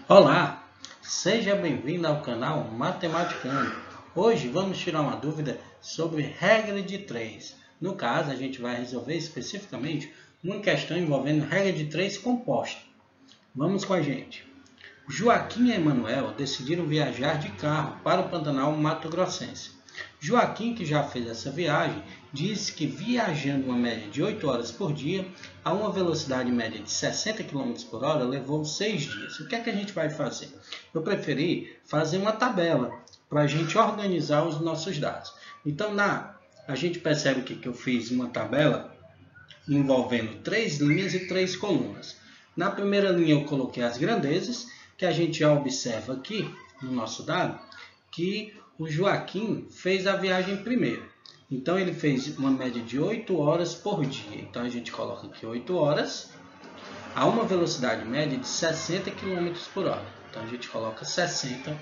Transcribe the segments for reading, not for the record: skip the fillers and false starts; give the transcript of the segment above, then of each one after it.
Olá, seja bem-vindo ao canal Matematicando. Hoje vamos tirar uma dúvida sobre regra de 3. No caso, a gente vai resolver especificamente uma questão envolvendo regra de 3 composta. Vamos com a gente. Joaquim e Emanuel decidiram viajar de carro para o Pantanal Mato Grossense. Joaquim, que já fez essa viagem, disse que viajando uma média de 8 horas por dia, a uma velocidade média de 60 km por hora, levou 6 dias. O que é que a gente vai fazer? Eu preferi fazer uma tabela para a gente organizar os nossos dados. Então, a gente percebe que eu fiz uma tabela envolvendo 3 linhas e 3 colunas. Na primeira linha eu coloquei as grandezas, que a gente já observa aqui no nosso dado, que o Joaquim fez a viagem primeiro. Então, ele fez uma média de 8 horas por dia. Então, a gente coloca aqui 8 horas a uma velocidade média de 60 km por hora. Então, a gente coloca 60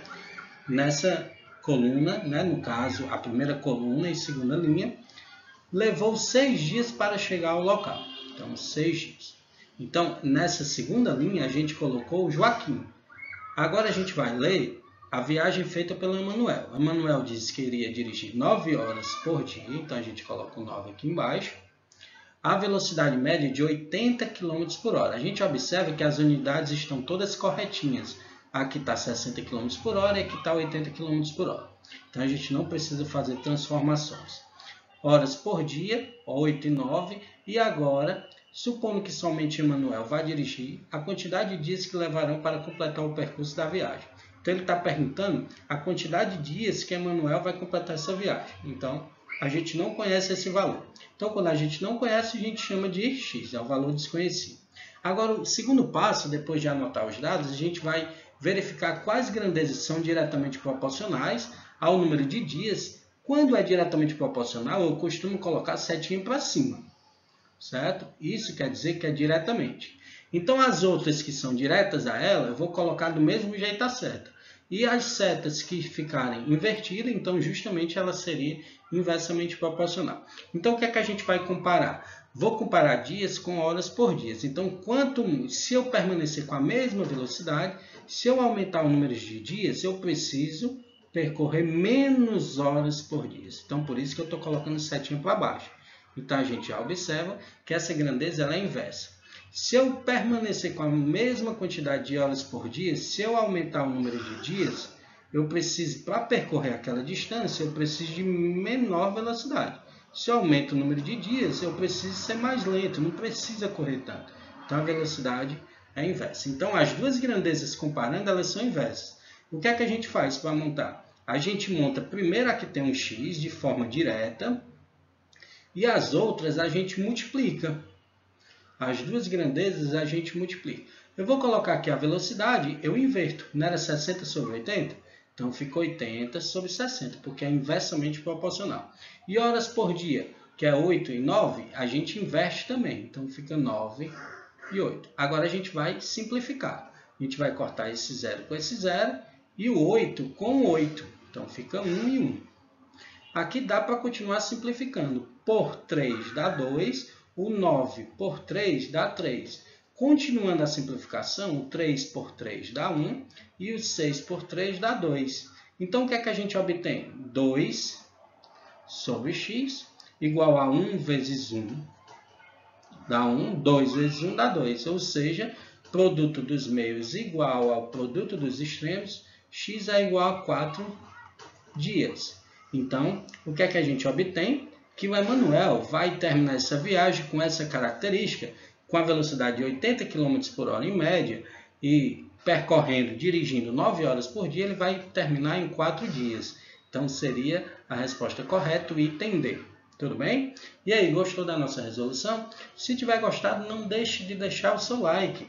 nessa coluna, né? No caso, a primeira coluna e segunda linha. Levou 6 dias para chegar ao local. Então, 6 dias. Então, nessa segunda linha, a gente colocou o Joaquim. Agora, a gente vai ler a viagem feita pelo Emanuel. O Emanuel disse que iria dirigir 9 horas por dia, então a gente coloca o 9 aqui embaixo. A velocidade média de 80 km por hora. A gente observa que as unidades estão todas corretinhas. Aqui está 60 km por hora e aqui está 80 km por hora. Então a gente não precisa fazer transformações. Horas por dia, 8 e 9. E agora, supondo que somente Emanuel vai dirigir, a quantidade de dias que levarão para completar o percurso da viagem. Então, ele está perguntando a quantidade de dias que Emanuel vai completar essa viagem. Então, a gente não conhece esse valor. Então, quando a gente não conhece, a gente chama de x, é o valor desconhecido. Agora, o segundo passo, depois de anotar os dados, a gente vai verificar quais grandezas são diretamente proporcionais ao número de dias. Quando é diretamente proporcional, eu costumo colocar setinha para cima, certo? Isso quer dizer que é diretamente. Então, as outras que são diretas a ela, eu vou colocar do mesmo jeito a seta. E as setas que ficarem invertidas, então, justamente, ela seria inversamente proporcional. Então, o que é que a gente vai comparar? Vou comparar dias com horas por dia. Então, se eu permanecer com a mesma velocidade, se eu aumentar o número de dias, eu preciso percorrer menos horas por dia. Então, por isso que eu estou colocando setinha para baixo. Então, a gente já observa que essa grandeza ela é inversa. Se eu permanecer com a mesma quantidade de horas por dia, se eu aumentar o número de dias, eu preciso, para percorrer aquela distância, eu preciso de menor velocidade. Se eu aumento o número de dias, eu preciso ser mais lento, não precisa correr tanto. Então, a velocidade é inversa. Então, as duas grandezas comparando, elas são inversas. O que é que a gente faz para montar? A gente monta primeiro a que tem um x de forma direta e as outras a gente multiplica. As duas grandezas a gente multiplica. Eu vou colocar aqui a velocidade, eu inverto. Não era 60 sobre 80? Então, fica 80 sobre 60, porque é inversamente proporcional. E horas por dia, que é 8 e 9, a gente inverte também. Então, fica 9 e 8. Agora, a gente vai simplificar. A gente vai cortar esse 0 com esse 0 e o 8 com o 8. Então, fica 1 e 1. Aqui dá para continuar simplificando. Por 3 dá 2. O 9 por 3 dá 3. Continuando a simplificação, o 3 por 3 dá 1 e o 6 por 3 dá 2. Então, o que é que a gente obtém? 2 sobre x igual a 1 vezes 1 dá 1, 2 vezes 1 dá 2. Ou seja, produto dos meios igual ao produto dos extremos, x é igual a 4 dias. Então, o que é que a gente obtém? Que o Emanuel vai terminar essa viagem com essa característica, com a velocidade de 80 km por hora em média, e dirigindo 9 horas por dia, ele vai terminar em 4 dias. Então, seria a resposta correta, o item D. Tudo bem? E aí, gostou da nossa resolução? Se tiver gostado, não deixe de deixar o seu like.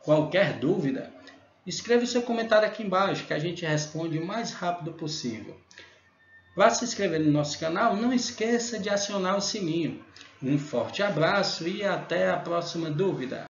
Qualquer dúvida, escreva o seu comentário aqui embaixo, que a gente responde o mais rápido possível. Vá se inscrever no nosso canal, não esqueça de acionar o sininho. Um forte abraço e até a próxima dúvida.